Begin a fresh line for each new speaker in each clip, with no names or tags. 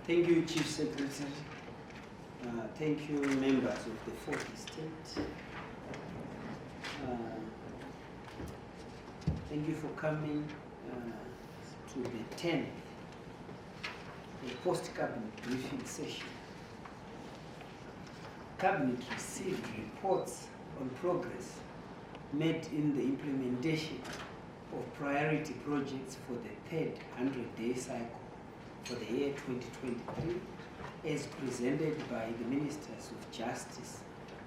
Thank you, Chief Secretary. Thank you, members of the Fourth Estate. Thank you for coming to the 10th post-cabinet briefing session. Cabinet received reports on progress made in the implementation of priority projects for the third 100-day cycle for the year 2023, as presented by the Ministers of Justice,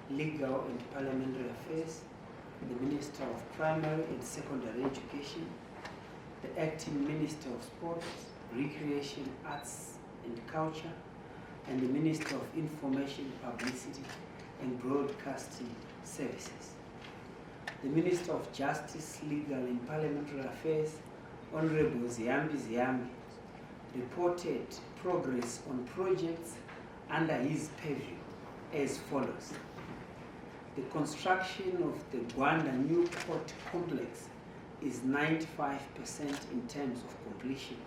Legal and Parliamentary Affairs, the Minister of Primary and Secondary Education, the Acting Minister of Sports, Recreation, Arts and Culture, and the Minister of Information, Publicity and Broadcasting Services. The Minister of Justice, Legal and Parliamentary Affairs, Honorable Ziyambi, reported progress on projects under his purview as follows. The construction of the Gwanda New Court Complex is 95% in terms of completion.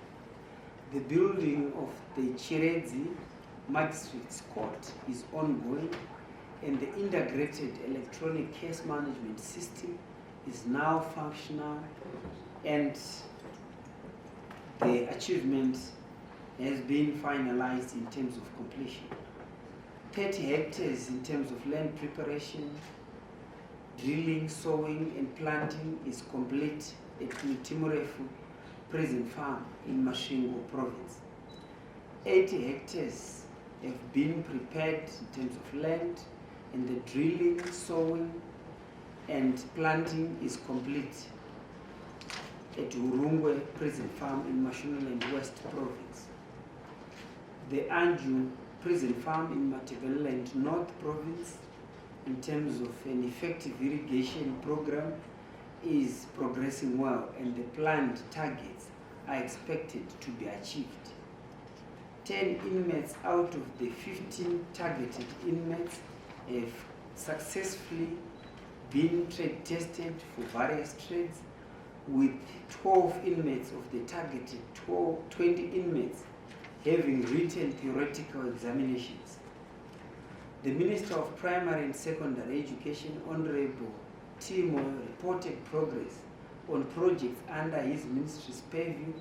The building of the Chiredzi Magistrates Court is ongoing, and the integrated electronic case management system is now functional, and the achievement has been finalized in terms of completion. 30 hectares in terms of land preparation, drilling, sowing and planting is complete at Mutimurefu Prison Farm in Masvingo Province. 80 hectares have been prepared in terms of land, and the drilling, sowing and planting is complete at Urungwe Prison Farm in Mashonaland West Province. The Anju Prison Farm in Matabeleland North Province, in terms of an effective irrigation program, is progressing well, and the planned targets are expected to be achieved. 10 inmates out of the 15 targeted inmates have successfully been trade tested for various trades, with 12 inmates of the targeted 20 inmates having written theoretical examinations. The Minister of Primary and Secondary Education, Honorable Timo, reported progress on projects under his ministry's purview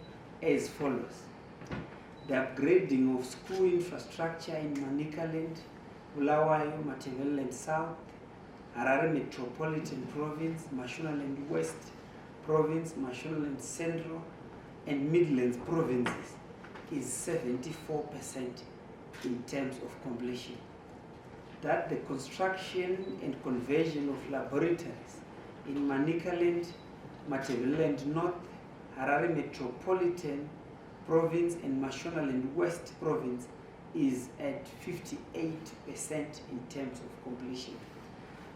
as follows. The upgrading of school infrastructure in Manicaland, Bulawayo, Matabeleland South, Harare Metropolitan Province, Mashonaland West Province, Mashonaland Central and Midlands Provinces is 74% in terms of completion. That the construction and conversion of laboratories in Manicaland, Matabeleland North, Harare Metropolitan Province and Mashonaland West Province is at 58% in terms of completion.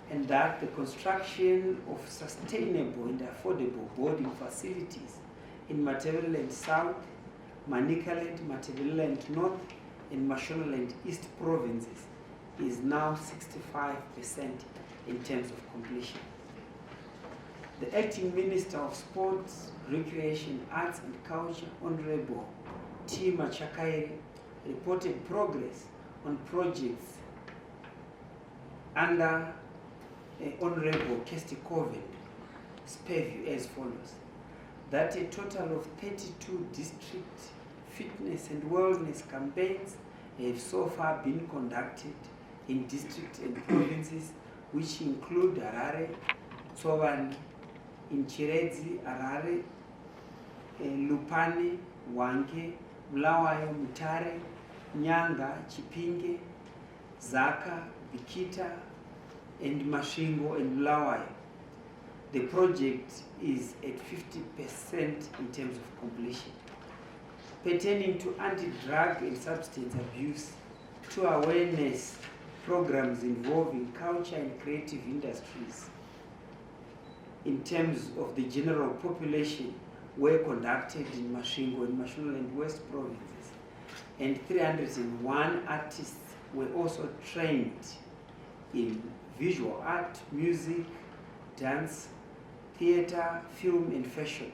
And that the construction of sustainable and affordable boarding facilities in Matabeleland South, Manicaland, Matabeleland North and Mashonaland East Provinces is now 65% in terms of completion. The Acting Minister of Sports, Recreation, Arts and Culture, Honorable Dema reported progress on projects under Honorable Kesti Coven's purview as follows. That a total of 32 district fitness and wellness campaigns have so far been conducted in districts and provinces, which include Harare, Tsovani, in Chiredzi, Harare, Lupane, Wange, Bulawayo, Mutare, Nyanga, Chipinge, Zaka, Bikita, and Masvingo and Bulawayo. The project is at 50% in terms of completion. Pertaining to anti-drug and substance abuse, to awareness programs involving culture and creative industries in terms of the general population were conducted in Masvingo and Mashonaland West provinces. And 301 artists were also trained in visual art, music, dance, theater, film, and fashion.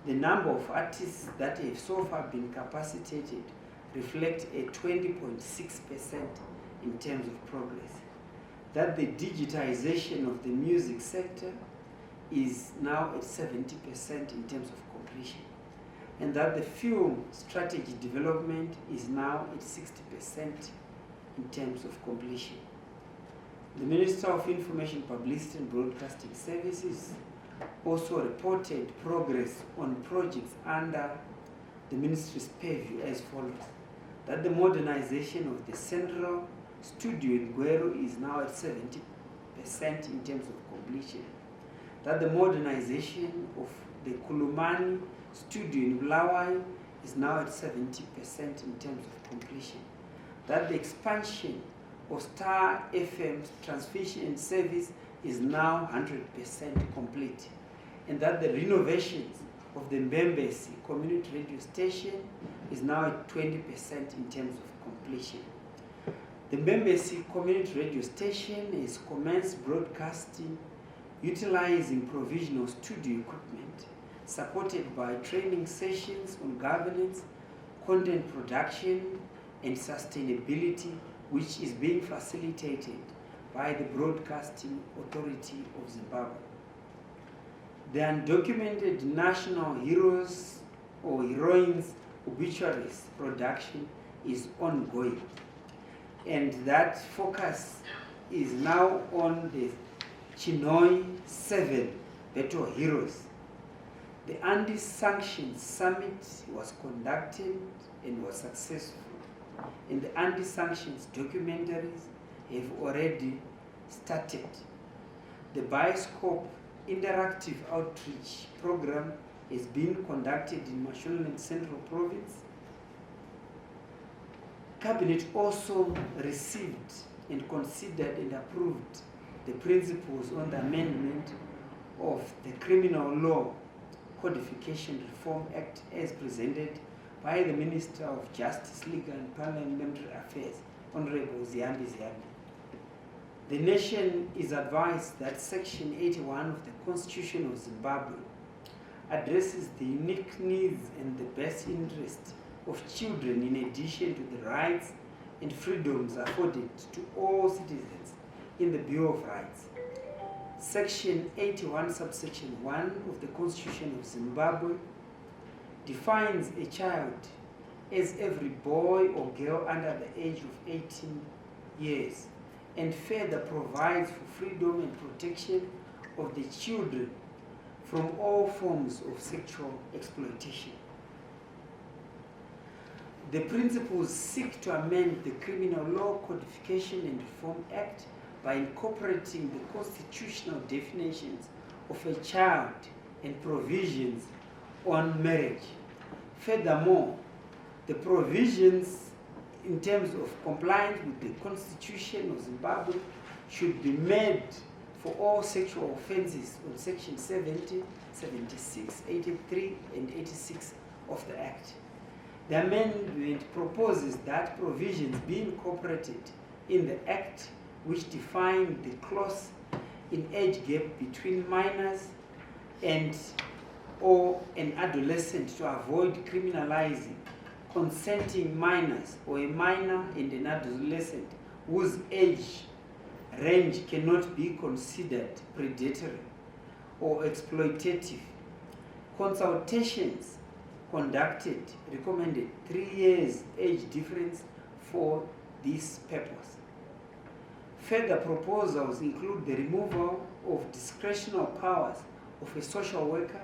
The number of artists that have so far been capacitated reflect a 20.6% in terms of progress. That the digitization of the music sector is now at 70% in terms of completion. And that the film strategy development is now at 60% in terms of completion. The Minister of Information, Publicity and Broadcasting Services also reported progress on projects under the ministry's purview as follows. That the modernization of the central studio in Gweru is now at 70% in terms of completion. That the modernization of the Kulumani studio in Bulawayo is now at 70% in terms of completion. That the expansion of Star FM's transmission service is now 100% complete. And that the renovations of the Mbembesi community radio station is now at 20% in terms of completion. The Mbembesi community radio station is commenced broadcasting utilizing provisional studio equipment, supported by training sessions on governance, content production, and sustainability, which is being facilitated by the Broadcasting Authority of Zimbabwe. The undocumented national heroes or heroines obituaries production is ongoing, and that focus is now on the Chinoi 7 battle heroes. The Anti-Sanctions Summit was conducted and was successful, and the Anti-Sanctions Documentaries have already started. The Bioscope Interactive Outreach Program is being conducted in Mashonaland Central Province. Cabinet also received and considered and approved the principles on the amendment of the Criminal Law Codification Reform Act as presented by the Minister of Justice, Legal and Parliamentary Affairs, Honorable Ziyambi Ziyambi. The nation is advised that Section 81 of the Constitution of Zimbabwe addresses the unique needs and the best interest of children in addition to the rights and freedoms afforded to all citizens in the Bill of Rights. Section 81, subsection 1 of the Constitution of Zimbabwe defines a child as every boy or girl under the age of 18 years and further provides for freedom and protection of the children from all forms of sexual exploitation. The principles seek to amend the Criminal Law Codification and Reform Act by incorporating the constitutional definitions of a child and provisions on marriage. Furthermore, the provisions in terms of compliance with the Constitution of Zimbabwe should be made for all sexual offenses on Section 70, 76, 83, and 86 of the Act. The amendment proposes that provisions be incorporated in the Act which define the clause in age gap between minors and or an adolescent to avoid criminalizing consenting minors or a minor and an adolescent whose age range cannot be considered predatory or exploitative. Consultations conducted recommended 3 years age difference for this purpose. Further proposals include the removal of discretional powers of a social worker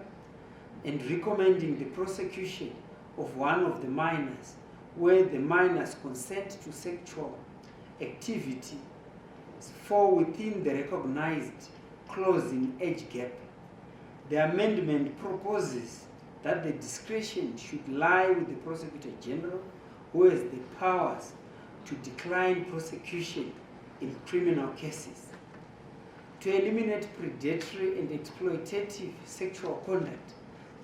and recommending the prosecution of one of the minors where the minor's consent to sexual activity fall within the recognized closing age gap. The amendment proposes that the discretion should lie with the Prosecutor General, who has the powers to decline prosecution in criminal cases. To eliminate predatory and exploitative sexual conduct,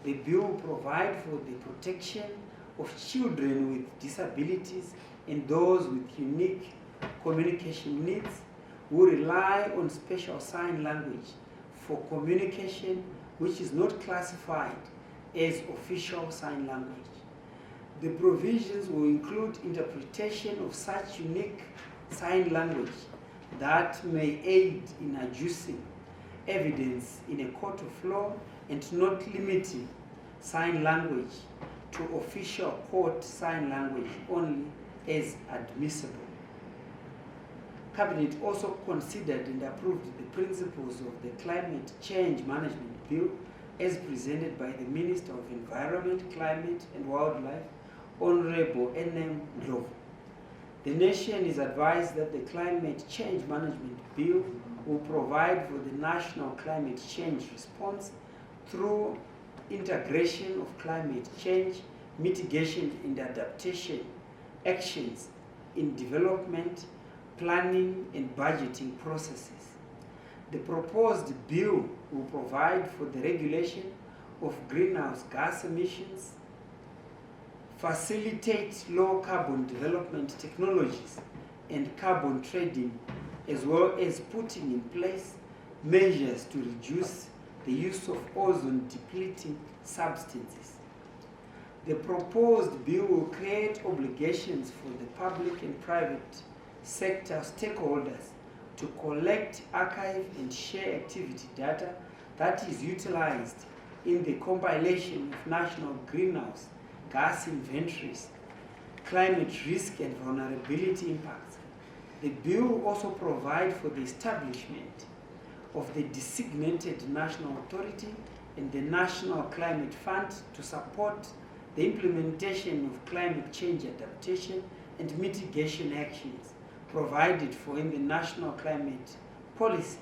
the bill provides for the protection of children with disabilities and those with unique communication needs who rely on special sign language for communication which is not classified as official sign language. The provisions will include interpretation of such unique sign language that may aid in adducing evidence in a court of law and not limiting sign language to official court sign language only as admissible. Cabinet also considered and approved the principles of the Climate Change Management Bill as presented by the Minister of Environment, Climate and Wildlife, Honorable N.M. Ndlovu. The nation is advised that the Climate Change Management Bill will provide for the national climate change response through integration of climate change, mitigation and adaptation actions in development, planning and budgeting processes. The proposed bill will provide for the regulation of greenhouse gas emissions, facilitate low carbon development technologies and carbon trading, as well as putting in place measures to reduce the use of ozone depleting substances. The proposed bill will create obligations for the public and private sector stakeholders to collect, archive and share activity data that is utilized in the compilation of national greenhouse gas inventories, climate risk and vulnerability impacts. The bill will also provide for the establishment of the designated national authority and the National Climate Fund to support the implementation of climate change adaptation and mitigation actions provided for in the National Climate Policy.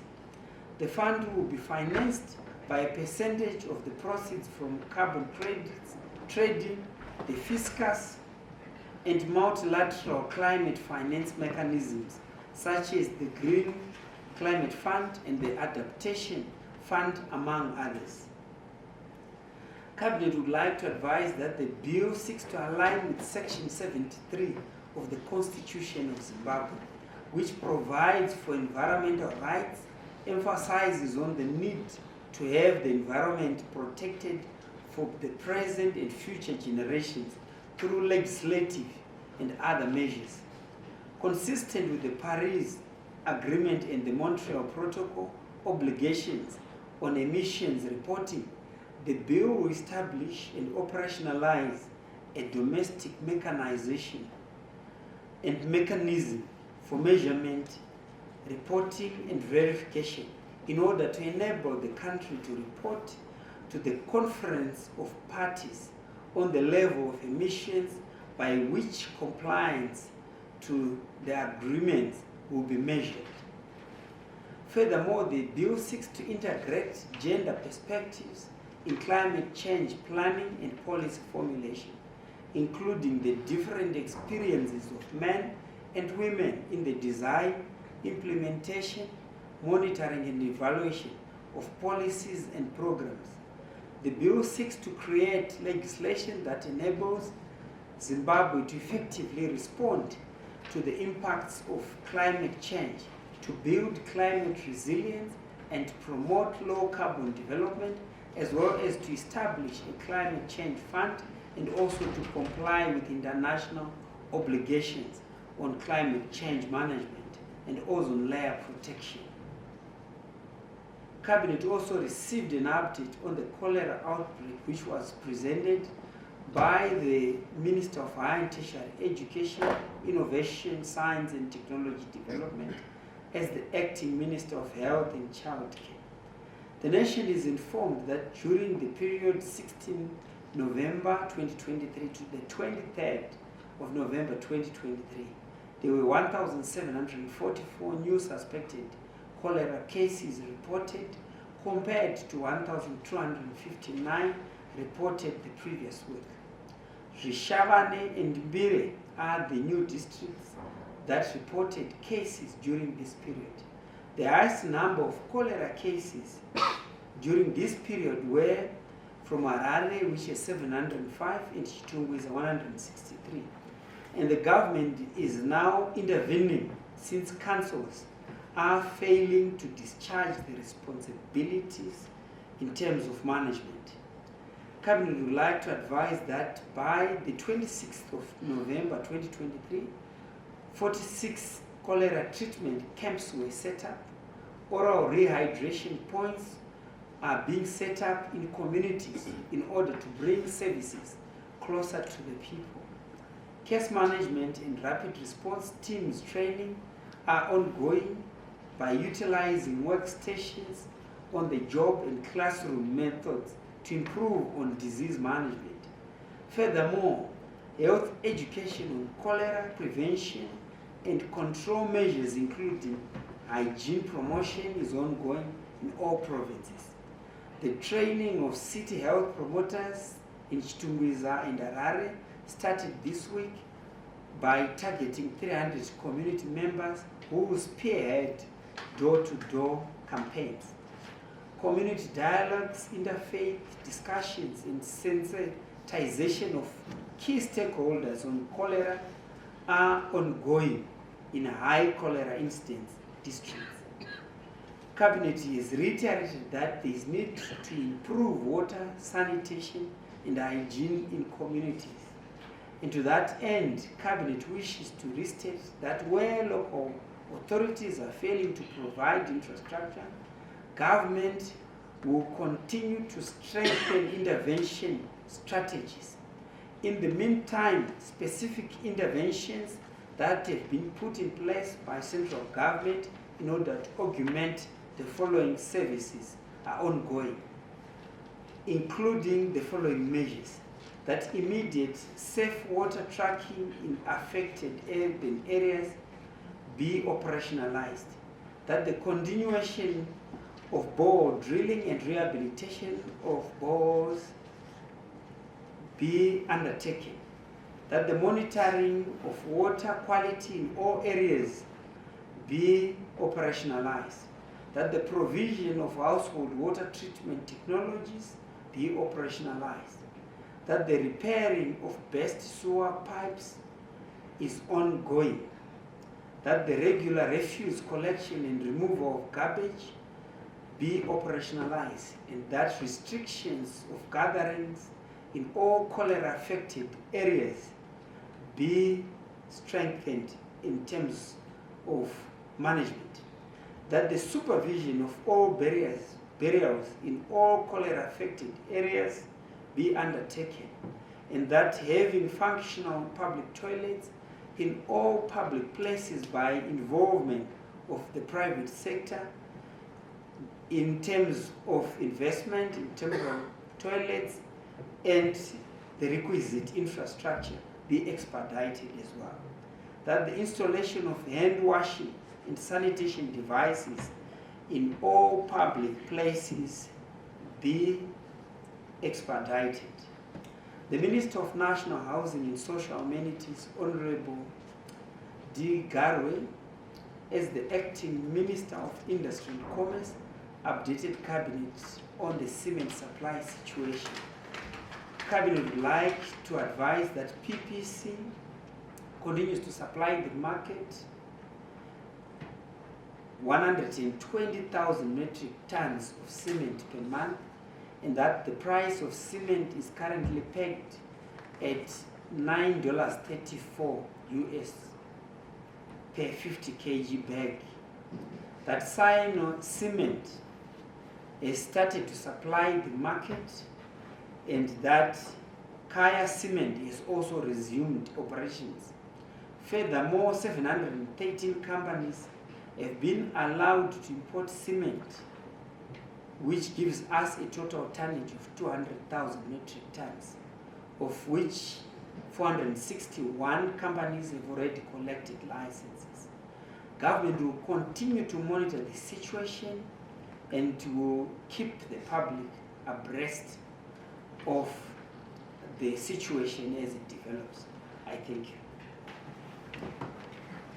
The fund will be financed by a percentage of the proceeds from carbon credits, trading, the fiscus, and multilateral climate finance mechanisms such as the Green Climate Fund and the Adaptation Fund, among others. Cabinet would like to advise that the bill seeks to align with Section 73 of the Constitution of Zimbabwe, which provides for environmental rights, emphasizes on the need to have the environment protected for the present and future generations through legislative and other measures. Consistent with the Paris Agreement and the Montreal Protocol obligations on emissions reporting, the bill will establish and operationalize a domestic mechanization and mechanism for measurement, reporting and verification in order to enable the country to report to the Conference of Parties on the level of emissions by which compliance to the agreements will be measured. Furthermore, the bill seeks to integrate gender perspectives in climate change planning and policy formulation, including the different experiences of men and women in the design, implementation, monitoring and evaluation of policies and programs. The bill seeks to create legislation that enables Zimbabwe to effectively respond to the impacts of climate change, to build climate resilience and promote low carbon development, as well as to establish a climate change fund and also to comply with international obligations on climate change management and ozone layer protection. Cabinet also received an update on the cholera outbreak, which was presented by the Minister of Higher and Tertiary Education, Innovation, Science and Technology Development as the Acting Minister of Health and Child Care. The nation is informed that during the period 16 November 2023 to the 23rd of November 2023, there were 1,744 new suspected cholera cases reported, compared to 1,259 reported the previous week. Rishavane and Mbire are the new districts that reported cases during this period. The highest number of cholera cases during this period were from Harare, which is 705, and Chitungu is 163. And the government is now intervening since councils are failing to discharge the responsibilities in terms of management. Cabinet would like to advise that by the 26th of November 2023, 46 cholera treatment camps were set up. Oral rehydration points are being set up in communities in order to bring services closer to the people. Case management and rapid response teams training are ongoing by utilizing workstations on the job and classroom methods to improve on disease management. Furthermore, health education on cholera prevention and control measures, including hygiene promotion, is ongoing in all provinces. The training of city health promoters in Chitungu and Harare started this week by targeting 300 community members who will spearhead door-to-door campaigns. Community dialogues, interfaith discussions, and sensitization of key stakeholders on cholera are ongoing in high cholera incidence districts. Cabinet has reiterated that there is need to improve water, sanitation, and hygiene in communities. And to that end, Cabinet wishes to restate that where local authorities are failing to provide infrastructure, government will continue to strengthen intervention strategies. In the meantime, specific interventions that have been put in place by central government in order to augment the following services are ongoing, including the following measures: that immediate safe water tracking in affected urban areas be operationalized, that the continuation of bore drilling and rehabilitation of bores be undertaken, that the monitoring of water quality in all areas be operationalized, that the provision of household water treatment technologies be operationalized, that the repairing of burst sewer pipes is ongoing, that the regular refuse collection and removal of garbage be operationalized, and that restrictions of gatherings in all cholera-affected areas be strengthened in terms of management, that the supervision of all burials in all cholera-affected areas be undertaken, and that having functional public toilets in all public places by involvement of the private sector in terms of investment, in terms of toilets, and the requisite infrastructure be expedited as well. That the installation of hand washing and sanitation devices in all public places be expedited. The Minister of National Housing and Social Amenities, Honorable D. Garwe, as the Acting Minister of Industry and Commerce, updated Cabinet on the cement supply situation. Cabinet would like to advise that PPC continues to supply the market 120,000 metric tons of cement per month, and that the price of cement is currently pegged at $9.34 US per 50 kg bag. That Sino Cement has started to supply the market, and that Kaya Cement has also resumed operations. Furthermore, 713 companies have been allowed to import cement, which gives us a total tonnage of 200,000 metric tons, of which 461 companies have already collected licenses. Government will continue to monitor the situation and will keep the public abreast of the situation as it develops. I thank you.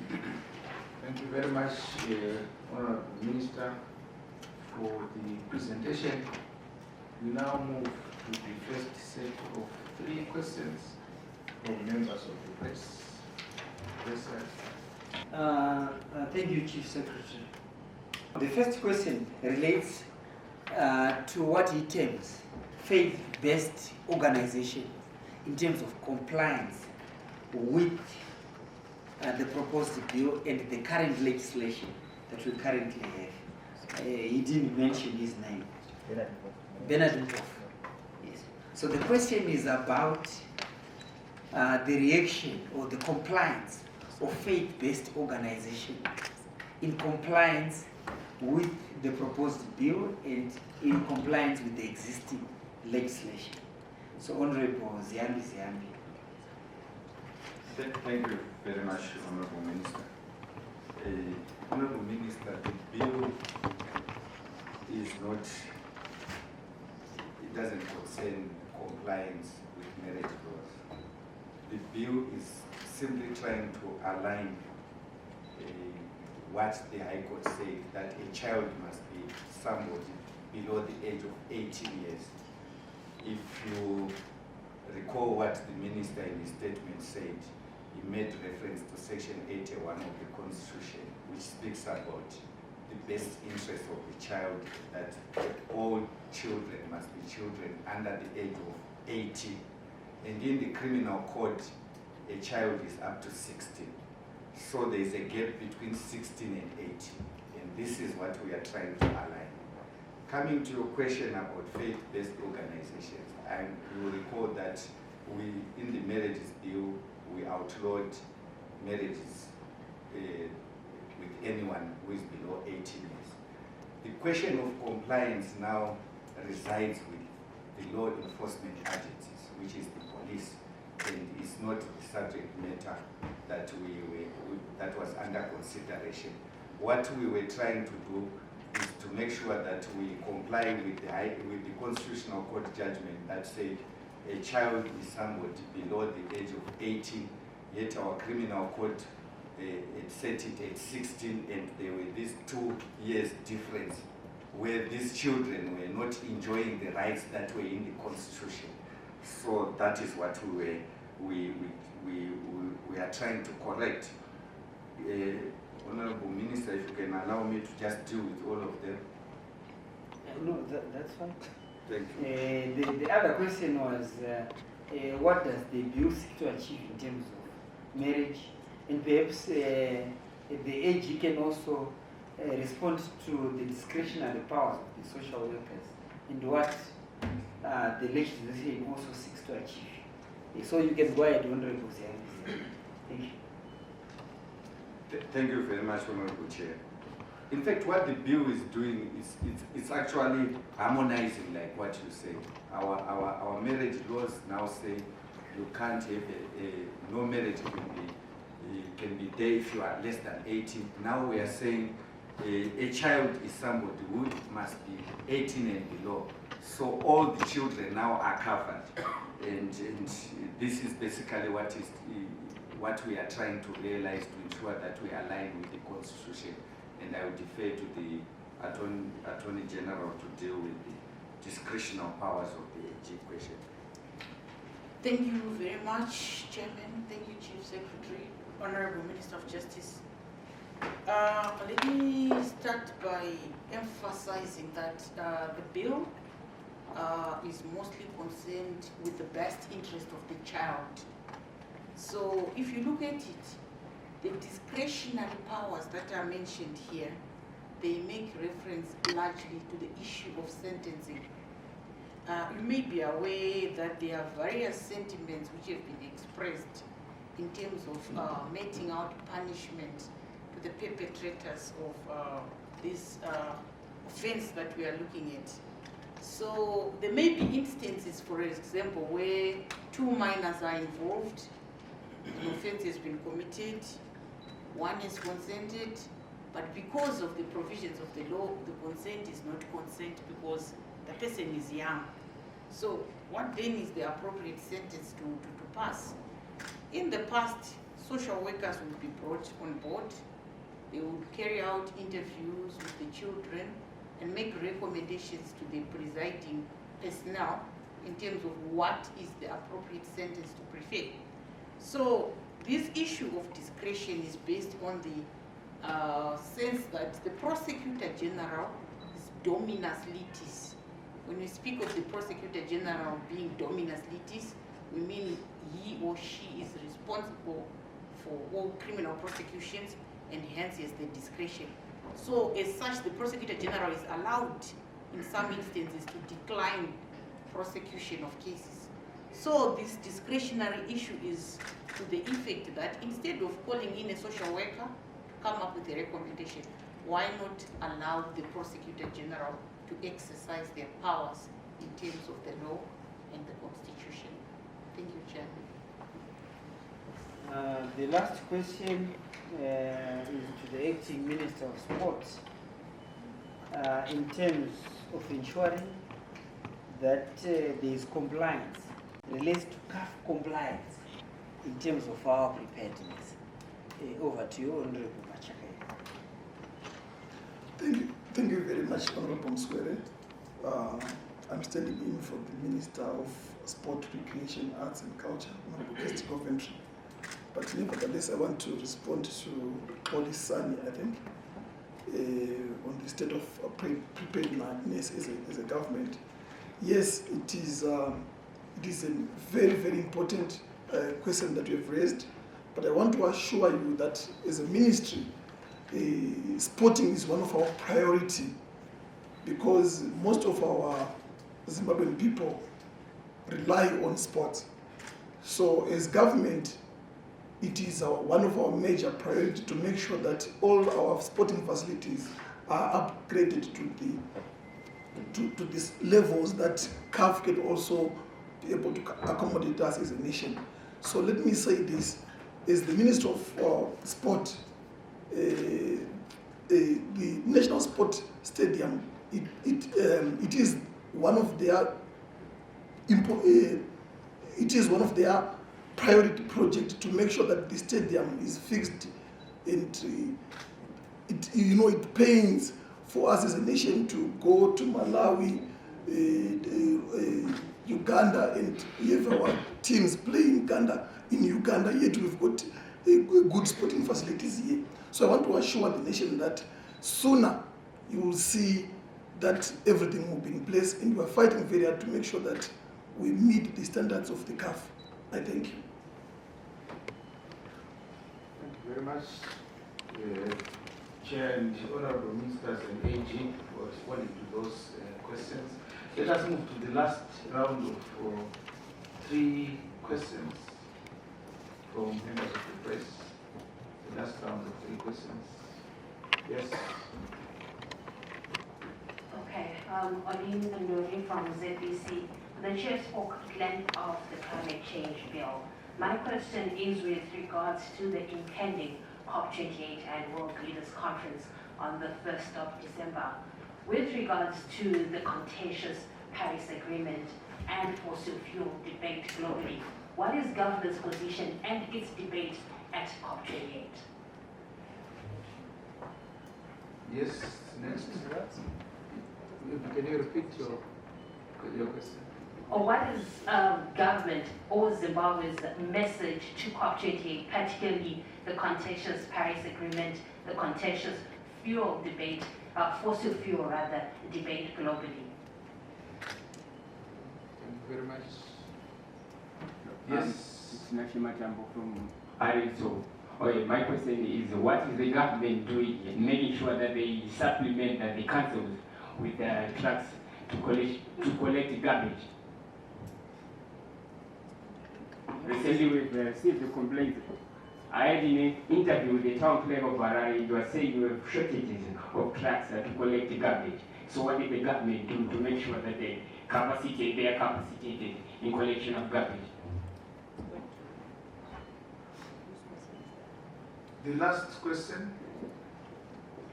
Thank you very much, Honorable Minister, for the presentation. We now move to the first set of 3 questions from members of the press.
Thank you, Chief Secretary. The first question relates to what he terms faith-based organization in terms of compliance with the proposed bill and the current legislation that we currently have. He didn't mention his name. Bernard. Yes. So the question is about the reaction or the compliance of faith-based organization in compliance with the proposed bill and in compliance with the existing legislation. So Honorable Ziambi.
Thank you very much, Honorable Minister. Honorable Minister, the bill is not, it doesn't concern compliance with marriage laws. The bill is simply trying to align what the High Court said, that a child must be somebody below the age of 18 years. If you recall what the Minister in his statement said, he made reference to Section 81 of the Constitution, which speaks about the best interest of the child, that all children must be children under the age of 18. And in the criminal code, a child is up to 16. So there is a gap between 16 and 18. And this is what we are trying to align. Coming to your question about faith-based organizations, and you will recall that we, in the marriages bill, we outlawed marriages with anyone who is below 18 years. The question of compliance now resides with the law enforcement agencies, which is the police, and is not the subject matter that that was under consideration. What we were trying to do is to make sure that we comply with the Constitutional Court judgment that said a child is somebody below the age of 18, yet our criminal code it set it at 16, and there were these 2 years difference where these children were not enjoying the rights that were in the Constitution. So that is what we are trying to correct. Honorable Minister, if you can allow me to just deal with all of them.
No, that's fine.
Thank you.
The other question was, what does the bill seek to achieve in terms of marriage? And perhaps at the age, you can also respond to the discretionary powers of the social workers and what the legislation also seeks to achieve. So you can go ahead, Honorable Ziambi. Thank you.
Thank you very much, Honorable Chair. In fact, what the bill is doing is it's actually harmonizing, like what you say. Our marriage laws now say you can't have no marriage can be there if you are less than 18. Now we are saying a child is somebody who must be 18 and below. So all the children now are covered, and this is basically what we are trying to realize to ensure that we align with the Constitution. And I will defer to the Attorney General to deal with the discretional powers of the AG question.
Thank you very much, Chairman. Thank you, Chief Secretary, Honorable Minister of Justice. Let me start by emphasizing that the bill is mostly concerned with the best interest of the child. So if you look at it, the discretionary powers that are mentioned here, they make reference largely to the issue of sentencing. You may be aware that there are various sentiments which have been expressed in terms of meting out punishment to the perpetrators of this offense that we are looking at. So there may be instances, for example, where 2 minors are involved, an offense has been committed, one is consented, but because of the provisions of the law, the consent is not consent because the person is young. So what then is the appropriate sentence to pass? In the past, social workers would be brought on board. They would carry out interviews with the children and make recommendations to the presiding personnel in terms of what is the appropriate sentence to prefer. So this issue of discretion is based on the sense that the prosecutor general is dominus litis. When we speak of the prosecutor general being dominus litis, we mean he or she is responsible for all criminal prosecutions and hence has the discretion. So as such, the prosecutor general is allowed in some instances to decline prosecution of cases. So this discretionary issue is to the effect that instead of calling in a social worker to come up with a recommendation, why not allow the prosecutor general to exercise their powers in terms of the law and the constitution? Thank you, Chairman.
The last question is to the acting Minister of Sports in terms of ensuring that there is compliance, relates to CAF compliance in terms of our preparedness. Over to you, Honorable Machakaya.
Thank you very much, Honorable Mswere. I'm standing in for the Minister of Sport, Recreation, Arts and Culture, Honorable Consp Coventry. But nevertheless, I want to respond to Oli Sani, I think, on the state of preparedness as a government. Yes, it is a very, very important question that you have raised, but I want to assure you that as a ministry, sporting is one of our priority because most of our Zimbabwean people rely on sports. So as government, it is one of our major priorities to make sure that all our sporting facilities are upgraded to these levels that CAF can also be able to accommodate us as a nation. So let me say this, as the Minister of Sport, the National Sport Stadium, it is one of their priority projects to make sure that the stadium is fixed, and it pains for us as a nation to go to Malawi, Uganda, and we have our teams playing in Uganda, yet we've got good sporting facilities here. So I want to assure the nation that sooner you will see that everything will be in place, and we are fighting very hard to make sure that we meet the standards of the CAF. I thank you.
Thank you very much, Chair and Honorable Ministers and AG for responding to those questions. Let us move to the last round of 3 questions from members of the press. The last round of 3 questions. Yes.
Okay, Odin Ndori from ZBC. The Chair spoke at length of the climate change bill. My question is with regards to the impending COP28 and World Leaders Conference on the 1st of December. With regards to the contentious Paris Agreement and fossil fuel debate globally, what is government's position and its debate at COP28?
Yes, next. Can you repeat your question?
Or what is government or Zimbabwe's message to COP28, particularly the contentious Paris Agreement, the contentious fuel debate, fossil fuel rather, debate globally?
Thank you very much.
Yes. It's Nashima Tambo from Arizo. Okay, my question is, what is the government doing in making sure that they supplement the councils with trucks to collect garbage? Recently, we've received a complaint. I had an interview with the town clerk of Harare. You are saying you have shortages of trucks to collect garbage. So what did the government do to make sure that they are capacitated in collection of garbage?
The last question.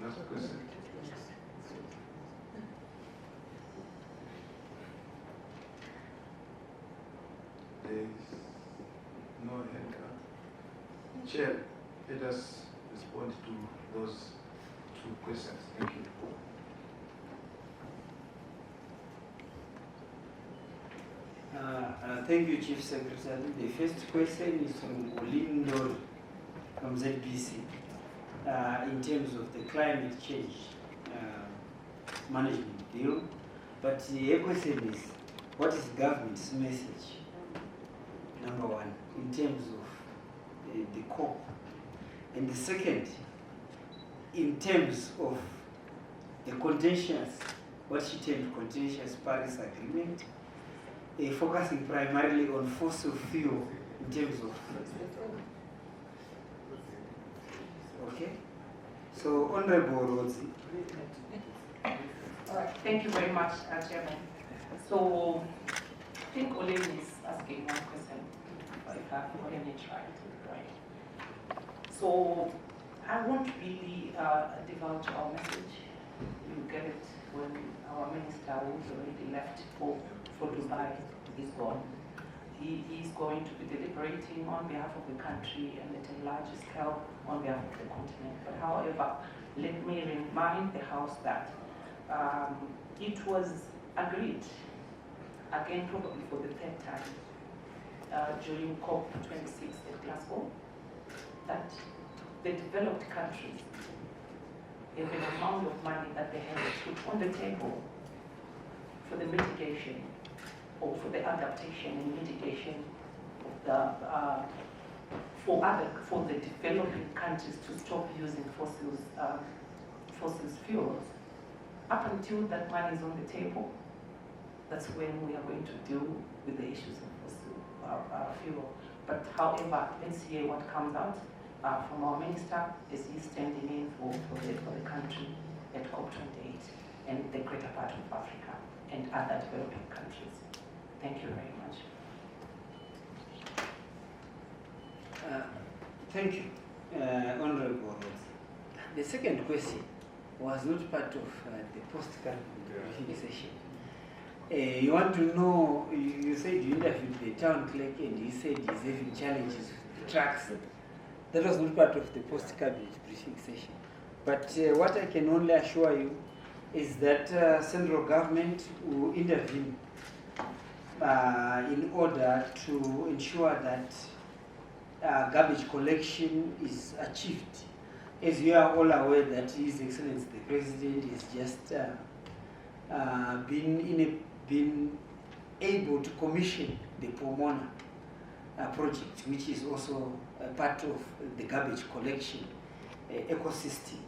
Last question. There is no hand up. Chair, let us respond to those two questions. Thank you.
Thank you, Chief Secretary. The first question is from Olindo from ZBC in terms of the climate change management bill. But the question is, what is government's message, number one, in terms of the COP? And the second, in terms of the contentious, what she termed contentious Paris Agreement, focusing primarily on fossil fuel in terms of, okay? So, Honorable Rodzi.
All right, thank you very much, Chairman. So, I think Olin is asking one question. If I've gotten it right. So, I won't really divulge our message. You get it when our minister, who's already left for Dubai, is gone. He is going to be deliberating on behalf of the country and at a larger scale on behalf of the continent. But however, let me remind the House that it was agreed, again probably for the third time, during COP26 at Glasgow, that the developed countries have an amount of money that they have to put on the table for the mitigation or for the adaptation and mitigation of the for the developing countries to stop using fossil fuels. Up until that money is on the table, that's when we are going to deal with the issues of fossil fuel. But however, let's see what comes out from our minister as he's standing in for the country at COP28 and the greater part of Africa and other developing countries. Thank you very much.
Thank you, Honorable Rose. The second question was not part of the post-carbon session. You want to know, you said you interviewed the town clerk and he said he's having challenges with the trucks. That was not part of the post-cabinet briefing session. But what I can only assure you is that central government will intervene in order to ensure that garbage collection is achieved. As you are all aware that His Excellency the President has just been able to commission the Pomona project, which is also a part of the garbage collection ecosystem.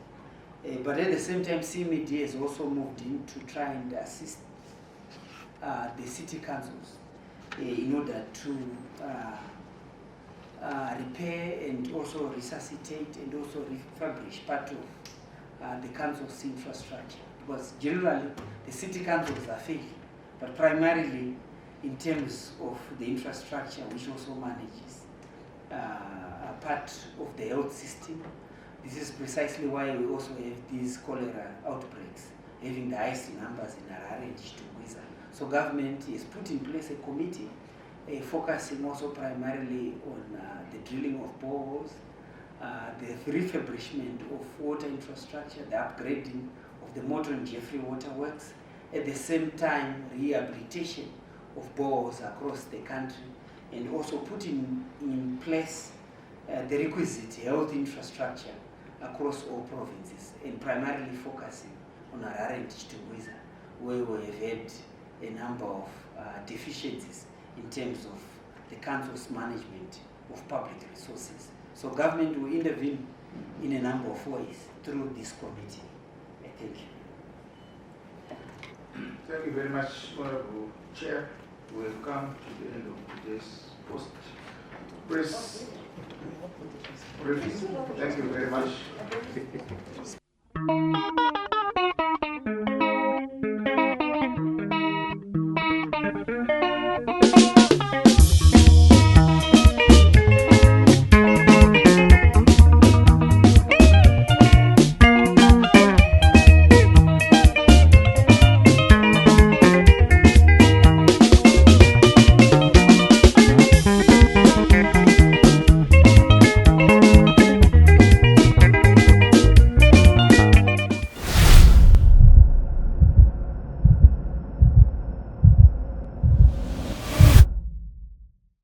But at the same time, CMD has also moved in to try and assist the city councils in order to repair and also resuscitate and also refurbish part of the council's infrastructure. Because generally, the city councils are failing, but primarily in terms of the infrastructure, which also manages a part of the health system. This is precisely why we also have these cholera outbreaks, having the highest numbers in Harare and Chitungwiza. So government has put in place a committee focusing also primarily on the drilling of boreholes, the refurbishment of water infrastructure, the upgrading of the Morton Jeffrey waterworks, at the same time rehabilitation of boreholes across the country, and also putting in place the requisite health infrastructure across all provinces, and primarily focusing on Harare and Chitungwiza, where we have had a number of deficiencies in terms of the council's management of public resources. So government will intervene in a number of ways through this committee. Thank you.
Thank you very much, Honorable Chair. We have come to the end of today's post-press briefing. Thank you very much.